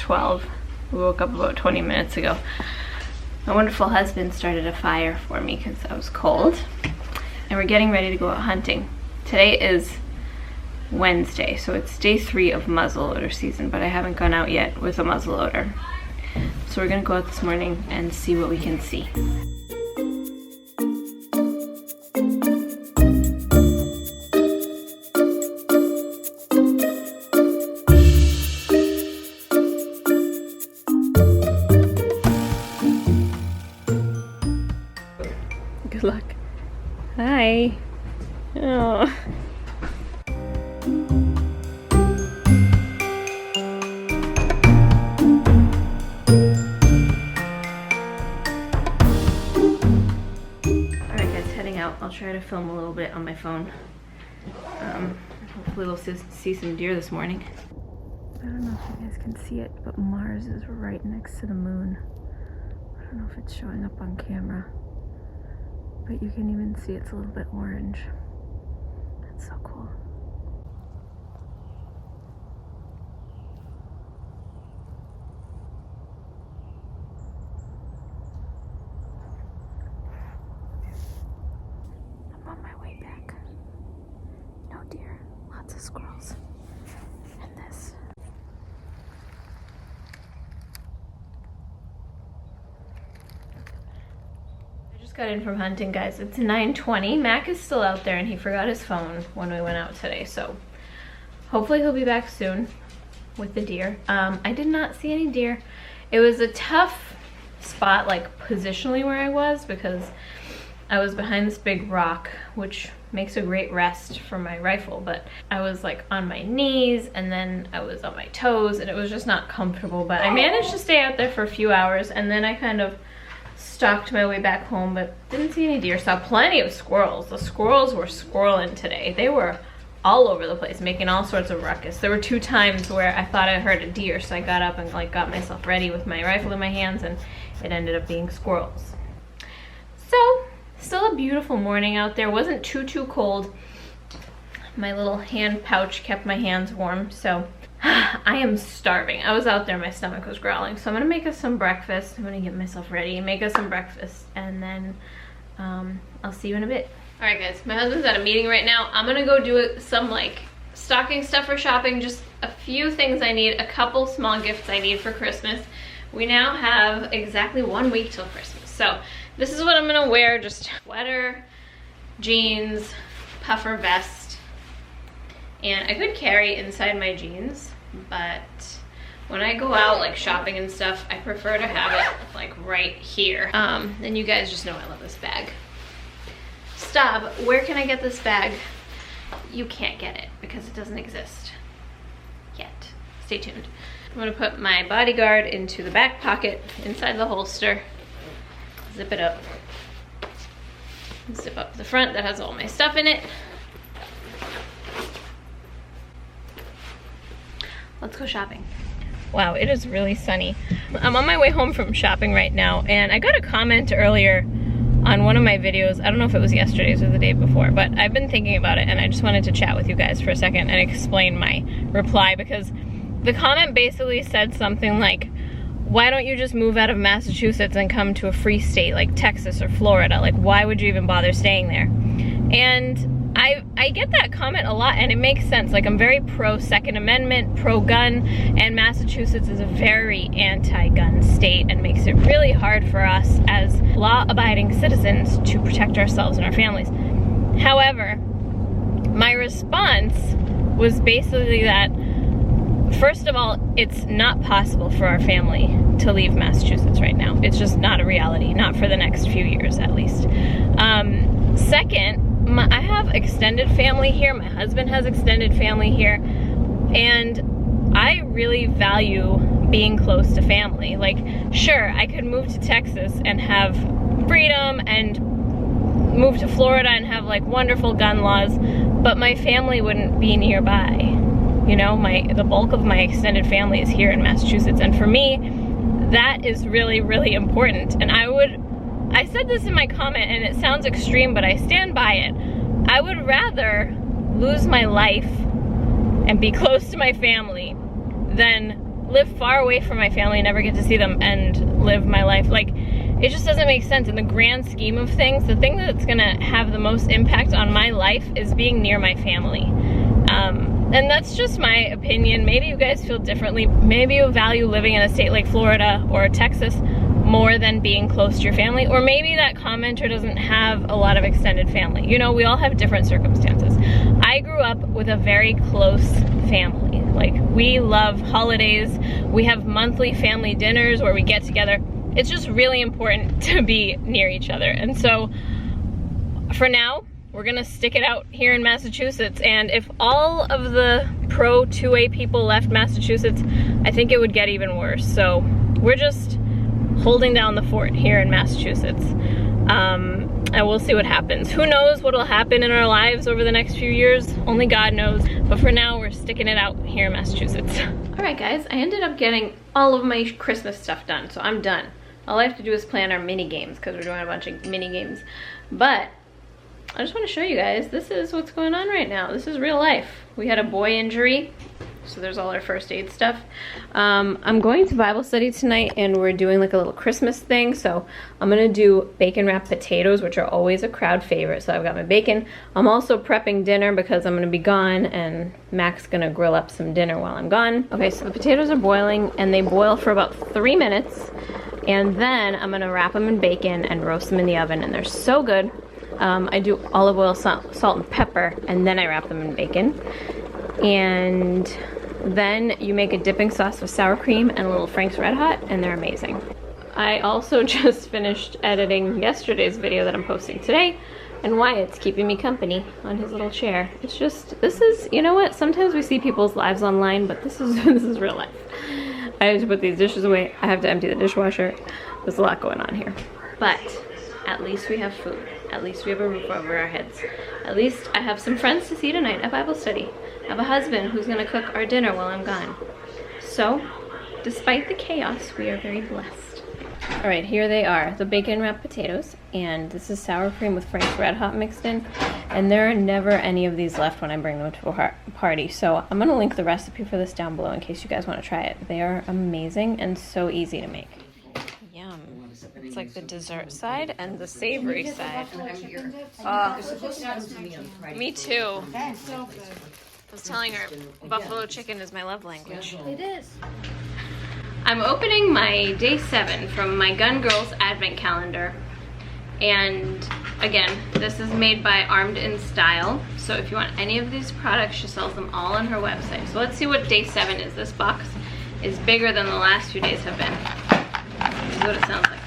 12. We woke up about 20 minutes ago. My wonderful husband started a fire for me because I was cold. And we're getting ready to go out hunting. Today is Wednesday, so it's day 3 of muzzleloader season, but I haven't gone out yet with a muzzleloader. So we're gonna go out this morning and see what we can see. Good luck. Hi. Oh. I'll try to film a little bit on my phone. Hopefully we'll see some deer this morning. I don't know if you guys can see it, but Mars is right next to the moon. I don't know if it's showing up on camera, but you can even see it's a little bit orange. That's so cool. On my way back. No deer, lots of squirrels. And this. I just got in from hunting, guys. It's 9:20. Mac is still out there and he forgot his phone when we went out today, so hopefully he'll be back soon with the deer. I did not see any deer. It was a tough spot, like positionally where I was, because I was behind this big rock, which makes a great rest for my rifle, but I was like on my knees and then I was on my toes and it was just not comfortable, but I managed to stay out there for a few hours and then I kind of stalked my way back home, but didn't see any deer. Saw plenty of squirrels. The squirrels were squirreling today. They were all over the place, making all sorts of ruckus. There were 2 times where I thought I heard a deer, so I got up and like got myself ready with my rifle in my hands and it ended up being squirrels. So, still a beautiful morning out there. Wasn't too cold. My little hand pouch kept my hands warm, so I am starving. I was out there, my stomach was growling, so I'm gonna make us some breakfast. I'm gonna get myself ready, make us some breakfast, and then I'll see you in a bit. All right, guys, my husband's at a meeting right now. I'm gonna go do some like stocking stuffer shopping, just a few things I need, a couple small gifts I need for Christmas. We now have exactly 1 week till Christmas, so this is what I'm gonna wear, just sweater, jeans, puffer vest, and I could carry inside my jeans, but when I go out like shopping and stuff, I prefer to have it like right here. And you guys just know I love this bag. Stop, where can I get this bag? You can't get it because it doesn't exist yet. Stay tuned. I'm gonna put my Bodyguard into the back pocket inside the holster. Zip it up. Zip up the front that has all my stuff in it. Let's go shopping. Wow, it is really sunny. I'm on my way home from shopping right now, and I got a comment earlier on one of my videos. I don't know if it was yesterday's or the day before, but I've been thinking about it and I just wanted to chat with you guys for a second and explain my reply, because the comment basically said something like, why don't you just move out of Massachusetts and come to a free state like Texas or Florida? Like, why would you even bother staying there? And I get that comment a lot, and it makes sense. Like, I'm very pro Second Amendment, pro gun, and Massachusetts is a very anti-gun state and makes it really hard for us as law-abiding citizens to protect ourselves and our families. However, my response was basically that, first of all, it's not possible for our family to leave Massachusetts right now. It's just not a reality, not for the next few years at least. Second, I have extended family here. My husband has extended family here, and I really value being close to family. Like, sure, I could move to Texas and have freedom, and move to Florida and have like wonderful gun laws, but my family wouldn't be nearby. You know, the bulk of my extended family is here in Massachusetts, and for me, that is really, really important. And I said this in my comment, and it sounds extreme, but I stand by it. I would rather lose my life and be close to my family than live far away from my family and never get to see them and live my life. Like, it just doesn't make sense in the grand scheme of things. The thing that's gonna have the most impact on my life is being near my family. And that's just my opinion. Maybe you guys feel differently. Maybe you value living in a state like Florida or Texas more than being close to your family. Or maybe that commenter doesn't have a lot of extended family. You know, we all have different circumstances. I grew up with a very close family. Like, we love holidays. We have monthly family dinners where we get together. It's just really important to be near each other. And so for now, we're gonna stick it out here in Massachusetts. And if all of the pro 2A people left Massachusetts, I think it would get even worse. So we're just holding down the fort here in Massachusetts. And we'll see what happens. Who knows what will happen in our lives over the next few years? Only God knows. But for now, we're sticking it out here in Massachusetts. All right, guys, I ended up getting all of my Christmas stuff done, so I'm done. All I have to do is plan our mini games, because we're doing a bunch of mini games. But I just want to show you guys, this is what's going on right now. This is real life. We had a boy injury, so there's all our first aid stuff. I'm going to Bible study tonight, and we're doing like a little Christmas thing. So I'm gonna do bacon wrapped potatoes, which are always a crowd favorite. So I've got my bacon. I'm also prepping dinner because I'm gonna be gone, and Mac's gonna grill up some dinner while I'm gone. Okay, so the potatoes are boiling, and they boil for about 3 minutes. And then I'm gonna wrap them in bacon and roast them in the oven, and they're so good. I do olive oil, salt, and pepper, and then I wrap them in bacon. And then you make a dipping sauce with sour cream and a little Frank's Red Hot, and they're amazing. I also just finished editing yesterday's video that I'm posting today, and Wyatt's keeping me company on his little chair. It's just, this is, you know what? Sometimes we see people's lives online, but this is this is real life. I have to put these dishes away. I have to empty the dishwasher. There's a lot going on here. But at least we have food. At least we have a roof over our heads. At least I have some friends to see tonight at Bible study. I have a husband who's gonna cook our dinner while I'm gone. So, despite the chaos, we are very blessed. All right, here they are, the bacon wrapped potatoes, and this is sour cream with Frank's Red Hot mixed in, and there are never any of these left when I bring them to a party, so I'm gonna link the recipe for this down below in case you guys wanna try it. They are amazing and so easy to make. Yum. It's like the dessert side and the savory side. Me too. I was telling her buffalo chicken is my love language. It is. I'm opening my day 7 from my Gun Girls Advent Calendar. And again, this is made by Armed in Style. So if you want any of these products, she sells them all on her website. So let's see what day 7 is. This box is bigger than the last few days have been. This is what it sounds like.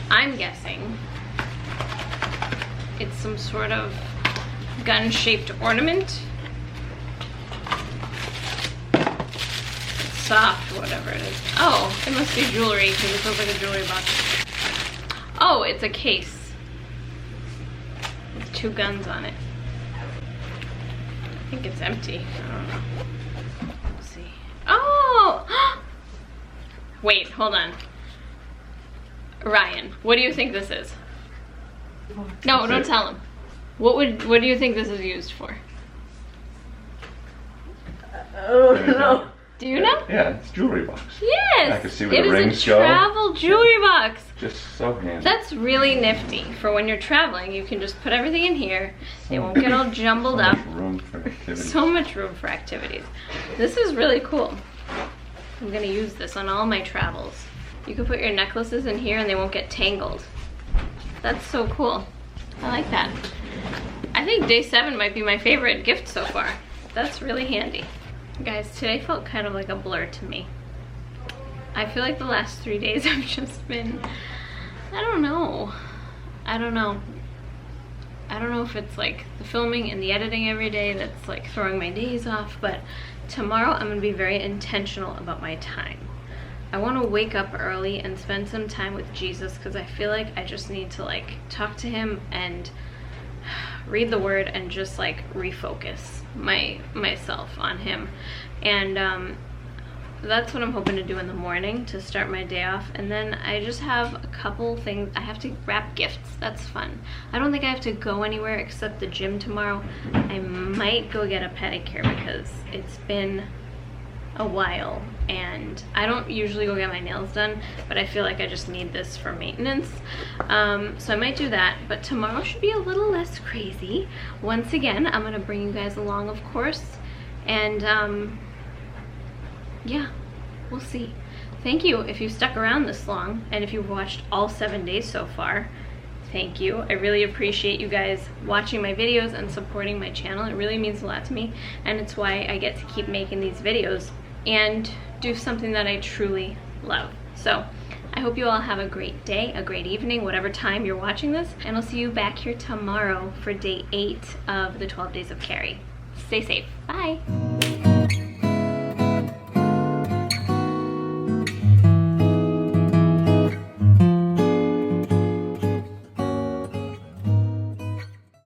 I'm guessing it's some sort of gun-shaped ornament. Soft, whatever it is. Oh, it must be jewelry because it feels like a jewelry box. Oh, it's a case with 2 guns on it. I think it's empty. I don't know. Let's see. Oh! Wait, hold on. Ryan, what do you think this is? No, don't tell him. What do you think this is used for? Oh no. Do you know? Yeah, it's a jewelry box. Yes! I can see where the It rings is a travel jewelry box. Just so handy. That's really nifty. For when you're traveling, you can just put everything in here. They won't get all jumbled up. So much room for activities. So much room for activities. This is really cool. I'm gonna use this on all my travels. You can put your necklaces in here and they won't get tangled. That's so cool. I like that. I think day 7 might be my favorite gift so far. That's really handy. Guys, today felt kind of like a blur to me. I feel like the last 3 days have just been, I don't know if it's like the filming and the editing every day that's like throwing my days off, but tomorrow I'm gonna be very intentional about my time. I want to wake up early and spend some time with Jesus because I feel like I just need to like talk to him and read the word and just like refocus myself on him. And that's what I'm hoping to do in the morning to start my day off. And then I just have a couple things. I have to wrap gifts. That's fun. I don't think I have to go anywhere except the gym tomorrow. I might go get a pedicure because it's been a while, and I don't usually go get my nails done, but I feel like I just need this for maintenance. So I might do that, but tomorrow should be a little less crazy. Once again, I'm gonna bring you guys along, of course, and yeah, we'll see. Thank you if you stuck around this long, and if you've watched all 7 days so far. Thank you. I really appreciate you guys watching my videos and supporting my channel. It really means a lot to me, and it's why I get to keep making these videos and do something that I truly love. So I hope you all have a great day, a great evening, whatever time you're watching this, and I'll see you back here tomorrow for day 8 of the 12 Days of Carrie. Stay safe. Bye.